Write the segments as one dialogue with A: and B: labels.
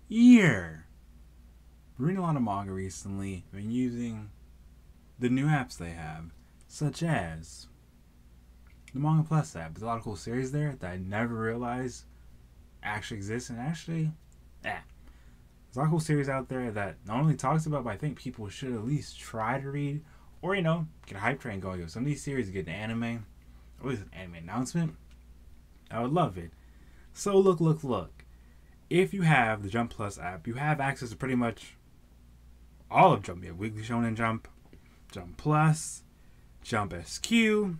A: year. Reading a lot of manga recently. Been using the new apps they have, such as the Manga Plus app. There's a lot of cool series there that I never realized actually exist, and actually, there's a lot of cool series out there that not only talks about, but I think people should at least try to read, or get a hype train going. If some of these series get an anime, or at least an anime announcement, I would love it. So look. If you have the Jump Plus app, you have access to pretty much all of Jump. You have Weekly Shonen Jump, Jump Plus, Jump SQ, to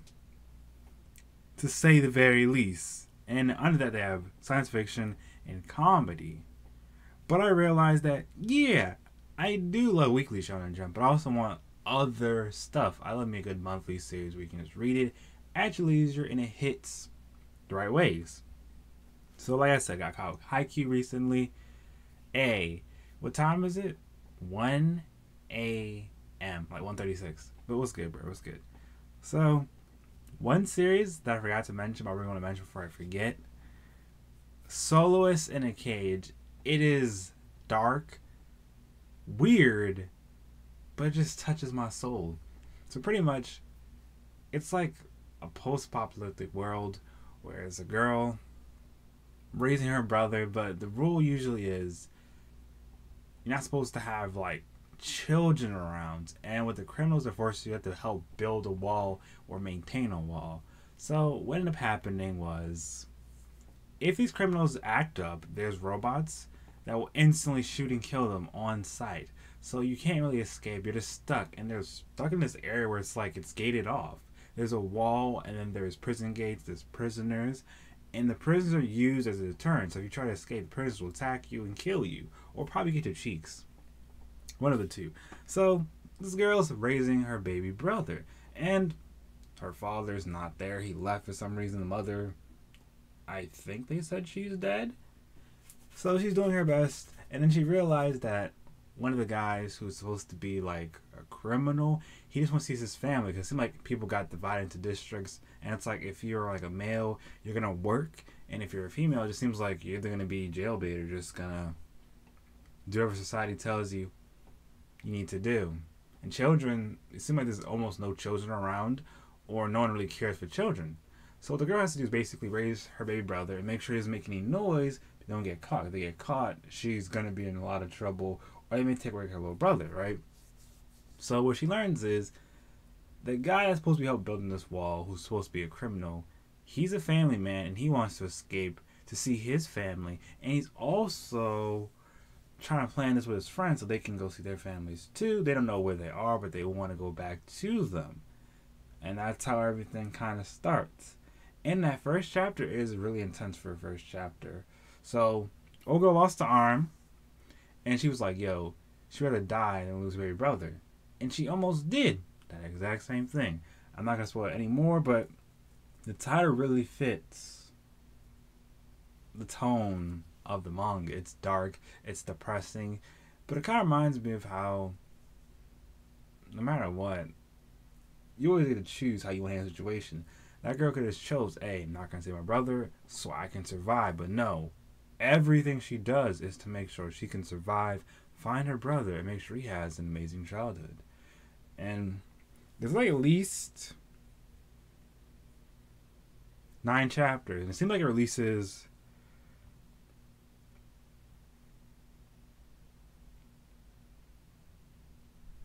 A: say the very least. And under that, they have science fiction and comedy. But I realized that, yeah, I do love Weekly Shonen Jump, but I also want other stuff. I love me a good monthly series where you can just read it at your leisure and it hits the right ways. So, like I said, I got caught Haikyuu recently. What time is it? 1 a.m. Like 1:36. But it was good, bro. It was good. So, one series that I forgot to mention, but I really want to mention before I forget. Soloist in a Cage. It is dark, weird, but it just touches my soul. So pretty much, it's like a post-apocalyptic world where it's a girl raising her brother, but the rule usually is you're not supposed to have like children around, and with the criminals, they're forced you have to help build a wall or maintain a wall. So what ended up happening was, if these criminals act up, there's robots that will instantly shoot and kill them on sight. So you can't really escape. You're just stuck, and they're stuck in this area where it's like it's gated off. There's a wall, and then there's prison gates. There's prisoners, and the prisoners are used as a deterrent. So if you try to escape, the prisoners will attack you and kill you, or probably get your cheeks. One of the two. So this girl's raising her baby brother, and her father's not there. He left for some reason. The mother, I think they said she's dead. So she's doing her best, and then she realized that one of the guys who's supposed to be like a criminal, he just wants to see his family, because it seems like people got divided into districts, and it's like if you're like a male, you're gonna work, and if you're a female, it just seems like you're either gonna be jailbait or just gonna do whatever society tells you need to do. And children, it seems like there's almost no children around, or no one really cares for children. So what the girl has to do is basically raise her baby brother and make sure he doesn't make any noise. They don't get caught. If they get caught, she's gonna be in a lot of trouble, or they may take away her little brother, right? So what she learns is the guy that's supposed to be helping building this wall, who's supposed to be a criminal, he's a family man and he wants to escape to see his family, and he's also trying to plan this with his friends so they can go see their families too. They don't know where they are, but they want to go back to them, and that's how everything kind of starts. And that first chapter is really intense for a first chapter. So, old girl lost the arm, and she was like, yo, she'd rather die than lose her baby brother. And she almost did that exact same thing. I'm not going to spoil it anymore, but the title really fits the tone of the manga. It's dark, it's depressing, but it kind of reminds me of how, no matter what, you always get to choose how you want to handle the situation. That girl could have chose, hey, I'm not going to save my brother so I can survive. But no, everything she does is to make sure she can survive, find her brother, and make sure he has an amazing childhood. And there's like at least 9 chapters. And it seems like it releases,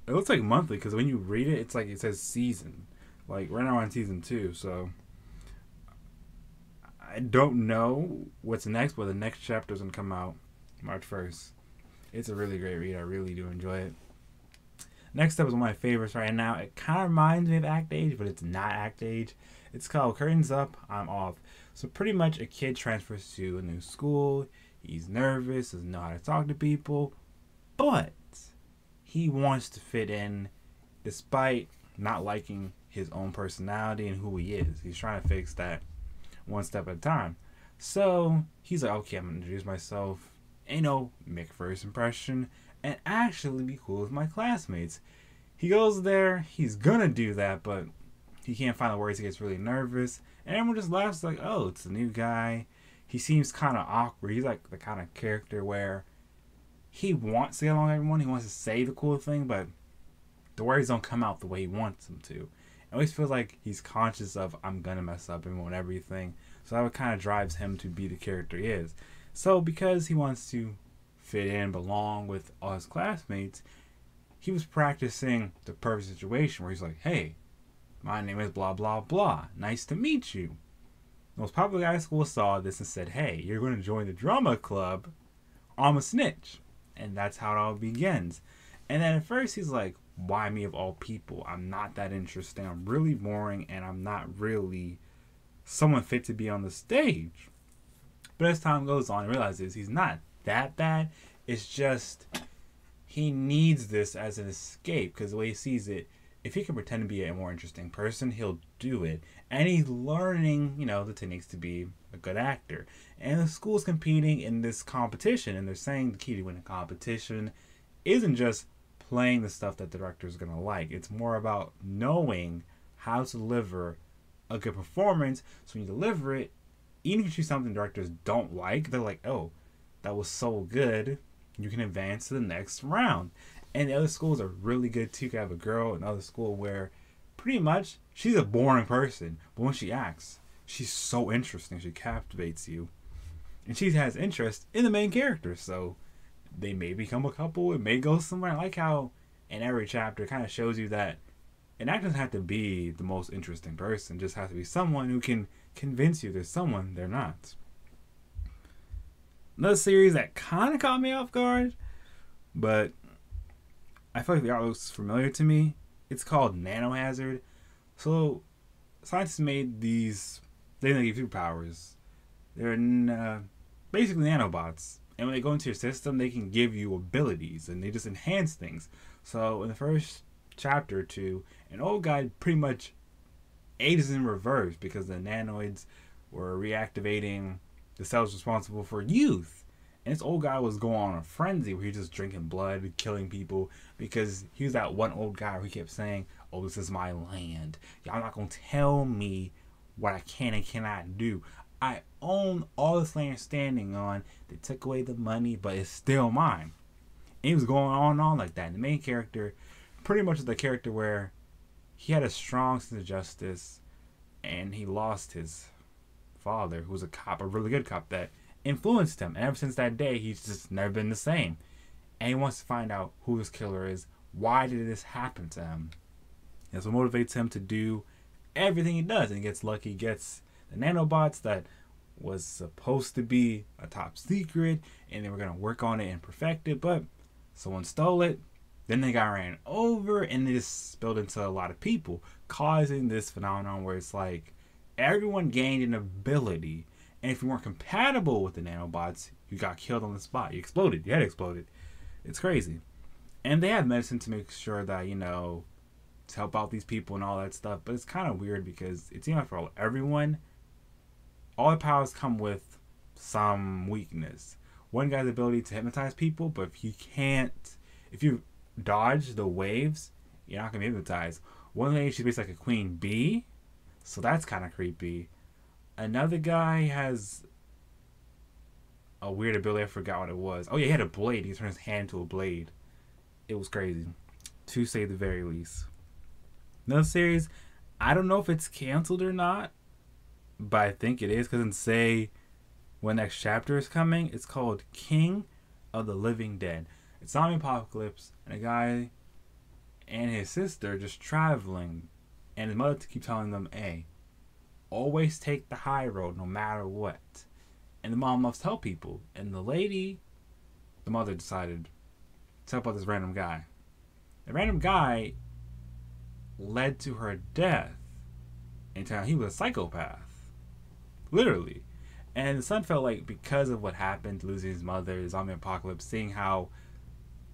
A: it looks like monthly, because when you read it, it's like it says season. Like right now we're on season 2, so I don't know what's next, but the next chapter is gonna come out March 1st. It's a really great read. I really do enjoy it. Next up is one of my favorites right now. It kind of reminds me of Act Age, but it's not Act Age. It's called Curtains Up, I'm Off. So pretty much a kid transfers to a new school. He's nervous, doesn't know how to talk to people, but he wants to fit in despite not liking his own personality and who he is. He's trying to fix that one step at a time. So he's like, okay, I'm gonna introduce myself, make first impression, and actually be cool with my classmates. He goes there, he's gonna do that, but he can't find the words. He gets really nervous, and everyone just laughs like, oh, it's a new guy. He seems kind of awkward. He's like the kind of character where he wants to get along with everyone. He wants to say the cool thing, but the words don't come out the way he wants them to. It always feels like he's conscious of, I'm gonna mess up and everything. So that kind of drives him to be the character he is. So because he wants to fit in, belong with all his classmates, he was practicing the perfect situation where he's like, hey, my name is blah blah blah. Nice to meet you. The most popular guy at school saw this and said, hey, you're going to join the drama club. I'm a snitch. And that's how it all begins. And then at first he's like, why me of all people? I'm not that interesting. I'm really boring, and I'm not really someone fit to be on the stage. But as time goes on, he realizes he's not that bad. It's just he needs this as an escape, because the way he sees it, if he can pretend to be a more interesting person, he'll do it. And he's learning, the techniques to be a good actor. And the school's competing in this competition, and they're saying the key to winning competition isn't just playing the stuff that the director is going to like. It's more about knowing how to deliver a good performance. So when you deliver it, even if you choose something directors don't like, they're like, oh, that was so good, you can advance to the next round. And the other schools are really good too. You can have a girl in another school where pretty much she's a boring person, but when she acts, she's so interesting. She captivates you. And she has interest in the main character, so they may become a couple. It may go somewhere. I like how in every chapter it kind of shows you that an actor doesn't have to be the most interesting person. It just has to be someone who can convince you there's someone they're not. Another series that kind of caught me off guard, but I feel like the art looks familiar to me. It's called Nano. So scientists made these, they give you powers. They're basically nanobots. And when they go into your system, they can give you abilities, and they just enhance things. So in the first chapter or two, an old guy pretty much ages in reverse because the nanoids were reactivating the cells responsible for youth. And this old guy was going on a frenzy where he was just drinking blood, killing people, because he was that one old guy who kept saying, oh, this is my land. Y'all not going to tell me what I can and cannot do. I own all this land standing on. They took away the money, but it's still mine. And he was going on and on like that. And the main character pretty much is the character where he had a strong sense of justice, and he lost his father, who was a cop, a really good cop that influenced him. And ever since that day, he's just never been the same. And he wants to find out who this killer is. Why did this happen to him? That's what motivates him to do everything he does. And he gets lucky, gets the nanobots that was supposed to be a top secret, and they were going to work on it and perfect it, but someone stole it. Then they got ran over, and it just spilled into a lot of people, causing this phenomenon where it's like everyone gained an ability, and if you weren't compatible with the nanobots, you got killed on the spot. You exploded. Your head exploded. It's crazy. And they have medicine to make sure that, to help out these people and all that stuff, but it's kind of weird because it seems like for everyone, all the powers come with some weakness. One guy's ability to hypnotize people, but if you dodge the waves, you're not going to be hypnotized. One lady, she's basically like a queen bee, so that's kind of creepy. Another guy has a weird ability, I forgot what it was. Oh yeah, he had a blade. He turned his hand into a blade. It was crazy, to say the very least. Another series, I don't know if it's canceled or not, but I think it is, because in say when next chapter is coming, it's called King of the Living Dead. It's zombie apocalypse, and a guy and his sister just traveling, and his mother keeps telling them, hey, always take the high road no matter what. And the mom loves to help people, and the mother decided to help out this random guy. The random guy led to her death, and he was a psychopath. Literally. And the son felt like because of what happened, losing his mother, the zombie apocalypse, seeing how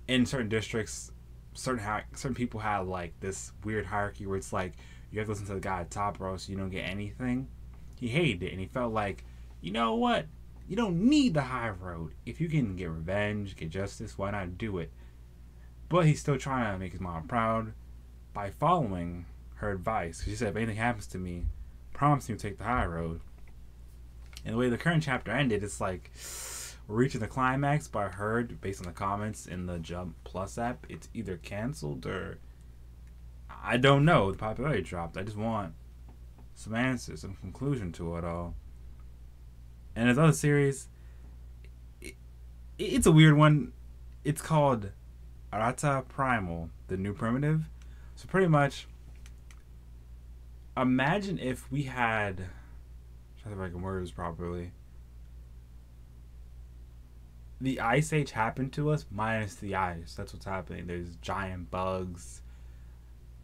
A: in certain districts, certain people had like this weird hierarchy where it's like you have to listen to the guy at top row so you don't get anything. He hated it, and he felt like, you know what? You don't need the high road. If you can get revenge, get justice, why not do it? But he's still trying to make his mom proud by following her advice. She said, if anything happens to me, promise me to take the high road. And the way the current chapter ended, it's like, we're reaching the climax, but I heard, based on the comments in the Jump Plus app, it's either canceled or I don't know. The popularity dropped. I just want some answers, some conclusion to it all. And this other series, it's a weird one. It's called Arata Primal, the new primitive. So pretty much, imagine if we had, I'm trying to think if I can word this properly. The ice age happened to us minus the ice. That's what's happening. There's giant bugs,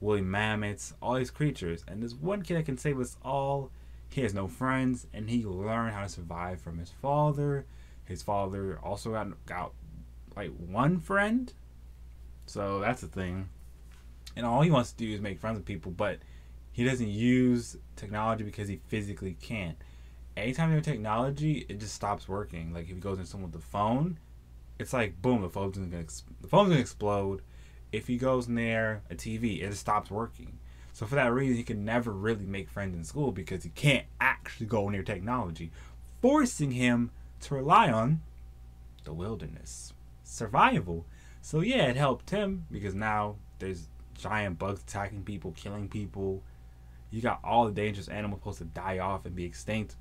A: woolly mammoths, all these creatures, and there's one kid that can save us all. He has no friends, and he learned how to survive from his father. His father also got like one friend, so that's the thing. And all he wants to do is make friends with people, but he doesn't use technology because he physically can't. Anytime you have technology, it just stops working. Like if he goes in someone with the phone, it's like boom, the phone's gonna explode. If he goes near a TV, it just stops working. So for that reason, he can never really make friends in school because he can't actually go near technology, forcing him to rely on the wilderness, survival. So yeah, it helped him because now there's giant bugs attacking people, killing people. You got all the dangerous animals supposed to die off and be extinct.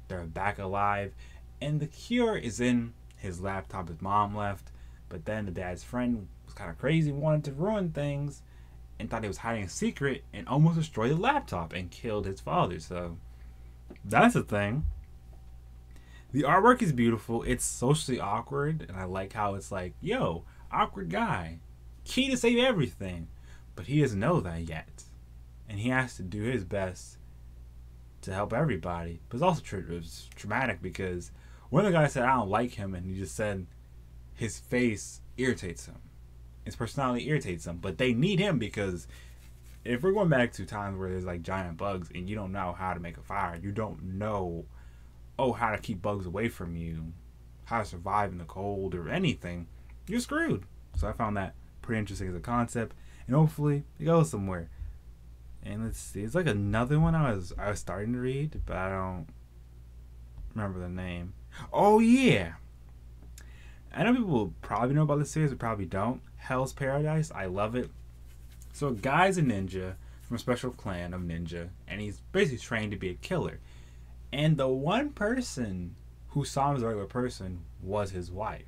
A: They're back alive. And the cure is in his laptop his mom left. But then the dad's friend was kind of crazy, wanted to ruin things, and thought he was hiding a secret and almost destroyed the laptop and killed his father. So that's the thing. The artwork is beautiful. It's socially awkward, and I like how it's like, yo, awkward guy, key to save everything. But he doesn't know that yet. And he has to do his best to help everybody. But it's also it's traumatic because one of the guys said, I don't like him, and he just said his face irritates him. His personality irritates him. But they need him because if we're going back to times where there's like giant bugs and you don't know how to make a fire, you don't know, how to keep bugs away from you, how to survive in the cold or anything, you're screwed. So I found that pretty interesting as a concept, and hopefully it goes somewhere. And let's see, it's like another one I was starting to read, but I don't remember the name. Oh yeah, I know people probably know about this series, but probably don't. Hell's Paradise. I love it. So a guy's a ninja from a special clan of ninja, and he's basically trained to be a killer. And the one person who saw him as a regular person was his wife.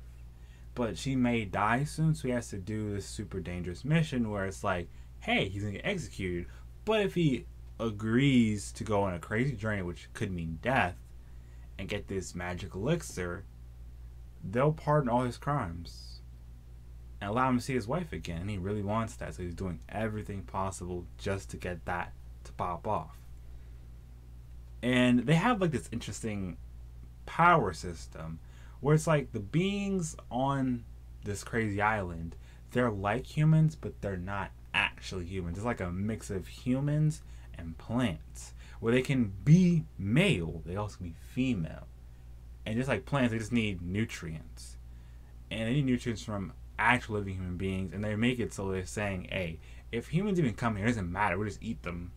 A: But she may die soon, so he has to do this super dangerous mission where it's like, hey, he's going to get executed. But if he agrees to go on a crazy journey, which could mean death, and get this magic elixir, they'll pardon all his crimes and allow him to see his wife again. And he really wants that, so he's doing everything possible just to get that to pop off. And they have like this interesting power system where it's like the beings on this crazy island, they're like humans, but they're not actually humans. It's like a mix of humans and plants where they can be male, they also can be female. And just like plants, they just need nutrients. And they need nutrients from actual living human beings, and they make it so they're saying, hey, if humans even come here, it doesn't matter, we'll just eat them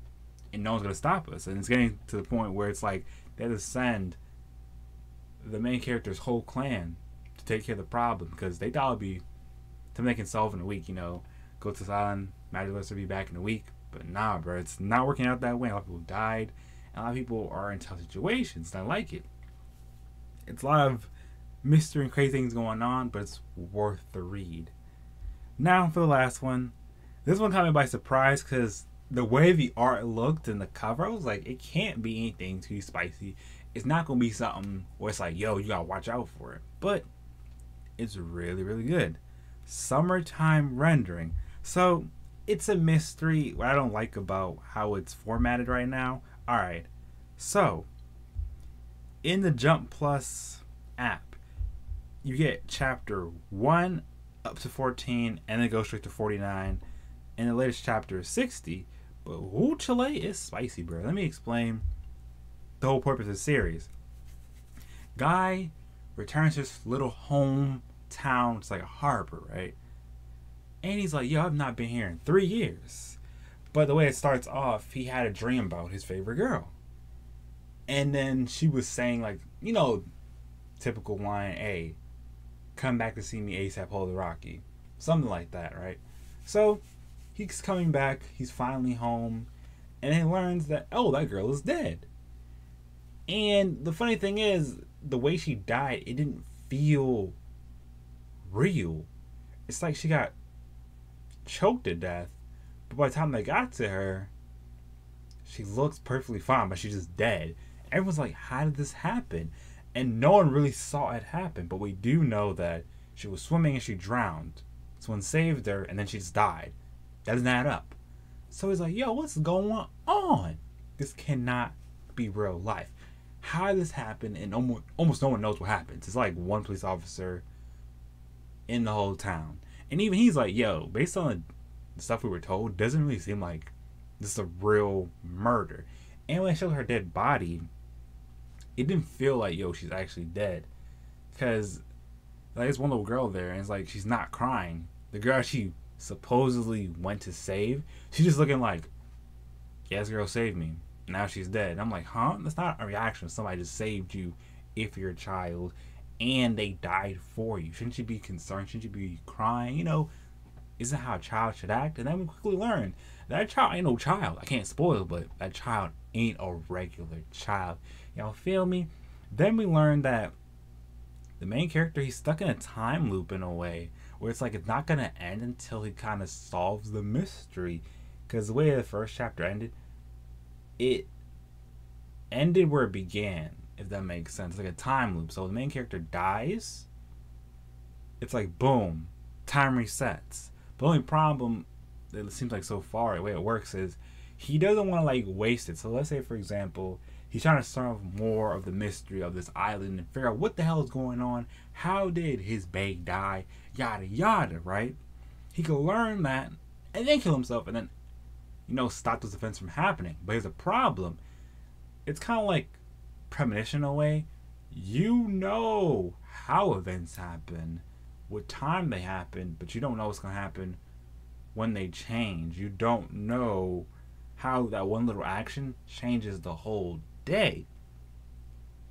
A: and no one's going to stop us. And it's getting to the point where it's like they have to send the main character's whole clan to take care of the problem because they thought it would be something they can solve in a week, go to this island, magic will be back in a week. But nah, bro, it's not working out that way. A lot of people died, and a lot of people are in tough situations, and I like it. It's a lot of mystery and crazy things going on, but it's worth the read. Now for the last one. This one caught me by surprise because the way the art looked and the cover, I was like, it can't be anything too spicy. It's not going to be something where it's like, yo, you got to watch out for it. But it's really, really good. Summertime Rendering. So it's a mystery. What I don't like about how it's formatted right now. Alright, so in the Jump Plus app, you get chapter 1 up to 14, and then go straight to 49. And the latest chapter is 60. But whoo, Chile is spicy, bro. Let me explain the whole purpose of the series. Guy returns to his little hometown. It's like a harbor, right? And he's like, yo, I've not been here in 3 years. But the way it starts off, he had a dream about his favorite girl. And then she was saying, like, typical line, hey, come back to see me ASAP, hold the Rocky. Something like that, right? So he's coming back, he's finally home, and he learns that, oh, that girl is dead. And the funny thing is, the way she died, it didn't feel real. It's like she got choked to death, but by the time they got to her, she looks perfectly fine, but she's just dead. Everyone's like, how did this happen? And no one really saw it happen, but we do know that she was swimming and she drowned. Someone saved her, and then she just died. That doesn't add up. So he's like, yo, what's going on? This cannot be real life. How did this happen? And almost no one knows what happens. It's like one police officer in the whole town. And even he's like, yo, based on the stuff we were told, doesn't really seem like this is a real murder. And when they showed her dead body, it didn't feel like, yo, she's actually dead. Because like, there's one little girl there, and it's like she's not crying. The girl she supposedly went to save, she's just looking like, yeah, this girl saved me. Now she's dead. And I'm like, huh? That's not a reaction. Somebody just saved you if you're a child and they died for you. Shouldn't you be concerned? Shouldn't you be crying? You know, isn't how a child should act? And then we quickly learn that child ain't no child. I can't spoil, but that child ain't a regular child. Y'all feel me? Then we learn that the main character, he's stuck in a time loop in a way where it's like it's not gonna end until he kind of solves the mystery. Because the way the first chapter ended, it ended where it began, if that makes sense. Like a time loop. So the main character dies, it's like boom, time resets. The only problem, it seems like so far, the way it works is he doesn't want to like waste it. So let's say, for example, he's trying to solve more of the mystery of this island and figure out what the hell is going on. How did his babe die? Yada yada, right? He could learn that and then kill himself and then, you know, stop those events from happening. But here's a problem. It's kind of like premonition in a way. You know how events happen, what time they happen, but you don't know what's going to happen when they change. You don't know how that one little action changes the whole day.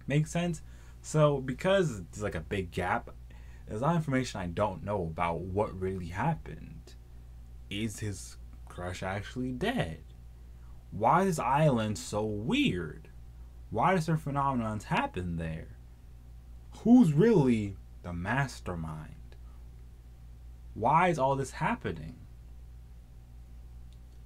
A: Makes sense? So because there's like a big gap, there's a lot of information I don't know about what really happened. Is his crush actually dead? Why is this island so weird? Why does certain phenomenons happen there? Who's really the mastermind? Why is all this happening?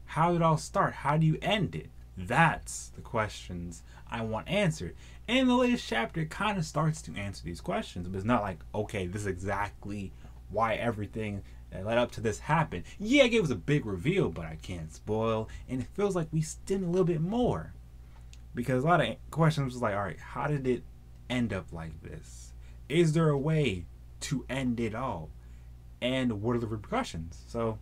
A: How did it all start? How do you end it? That's the questions I want answered. And the latest chapter, it kind of starts to answer these questions. But it's not like, okay, this is exactly why everything that led up to this happened. Yeah, it gave us a big reveal, but I can't spoil. And it feels like we still need a little bit more. Because a lot of questions was like, all right, how did it end up like this? Is there a way to end it all? And what are the repercussions? So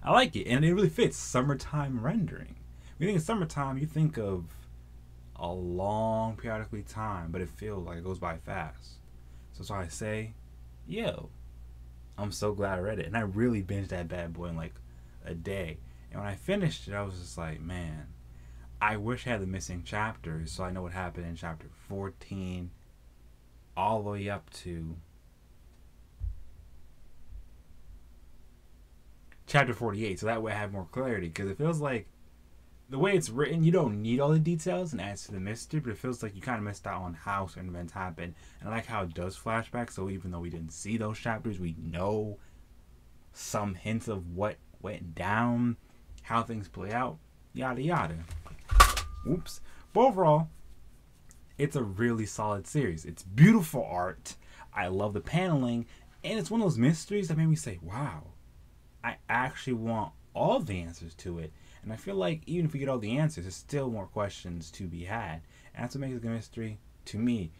A: I like it, and it really fits summertime rendering. When you think of summertime, you think of a long periodically time, but it feels like it goes by fast. So that's why I say, yo, I'm so glad I read it. And I really binged that bad boy in like a day. And when I finished it, I was just like, man, I wish I had the missing chapters so I know what happened in chapter 14 all the way up to chapter 48, so that way I have more clarity. Because it feels like the way it's written, you don't need all the details and adds to the mystery, but it feels like you kind of missed out on how certain events happen. And I like how it does flashbacks, so even though we didn't see those chapters, we know some hints of what went down, how things play out, yada yada. Oops. But overall, it's a really solid series. It's beautiful art. I love the paneling, and it's one of those mysteries that made me say, wow, I actually want all the answers to it. And I feel like even if we get all the answers, there's still more questions to be had. And that's what makes it a mystery to me.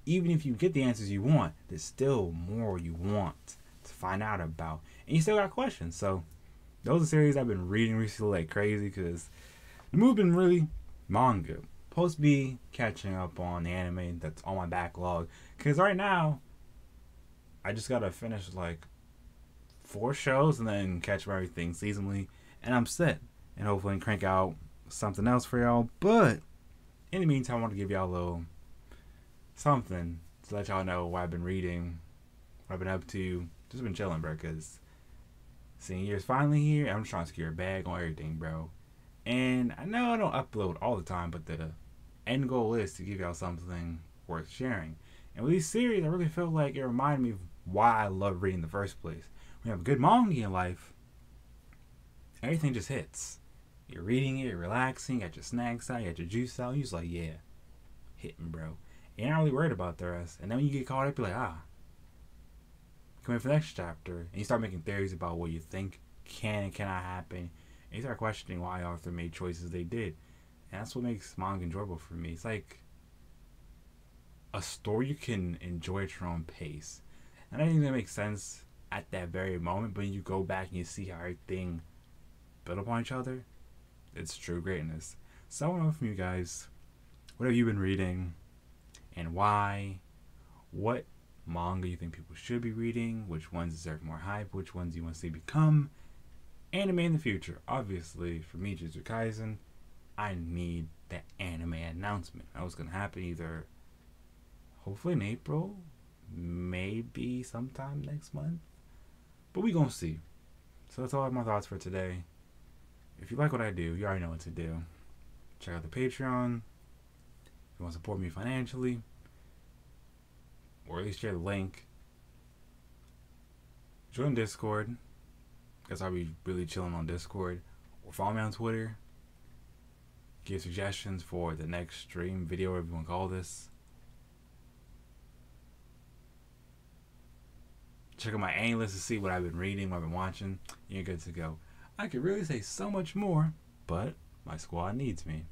A: Even if you get the answers you want, there's still more you want to find out about. And you still got questions. So those are series I've been reading recently like crazy, because the move's been really manga. Supposed to be catching up on the anime that's on my backlog. Because right now, I just got to finish like 4 shows and then catch up everything seasonally, and I'm set. And hopefully crank out something else for y'all. But in the meantime, I want to give y'all a little something to let y'all know what I've been reading what I've been up to. Just been chilling, bro, because senior year's finally here. I'm just trying to secure a bag on everything, bro. And I know I don't upload all the time, but the end goal is to give y'all something worth sharing. And with these series, I really felt like it reminded me of why I love reading in the first place. When you have a good manga in life, everything just hits. You're reading it, you're relaxing, you got your snacks out, you got your juice out, you're just like, yeah, hitting, bro. You're not really worried about the rest. And then when you get caught up, you're like, come in for the next chapter. And you start making theories about what you think can and cannot happen. And you start questioning why author made choices they did. And that's what makes manga enjoyable for me. It's like a story you can enjoy at your own pace. And I think that makes sense at that very moment, but when you go back and you see how everything built upon each other, it's true greatness. So I want to know from you guys, what have you been reading and why? What manga you think people should be reading? Which ones deserve more hype? Which ones you want to see become anime in the future? Obviously, for me, Jujutsu Kaisen, I need that anime announcement. That was going to happen either hopefully in April, maybe sometime next month. But we gonna see. So that's all my thoughts for today. If you like what I do, you already know what to do. Check out the Patreon. If you want to support me financially, or at least share the link, join Discord, because I'll be really chilling on Discord. Or follow me on Twitter. Give suggestions for the next stream, video, whatever you want to call this. Check out my anime list to see what I've been reading, what I've been watching. You're good to go. I could really say so much more, but my squad needs me.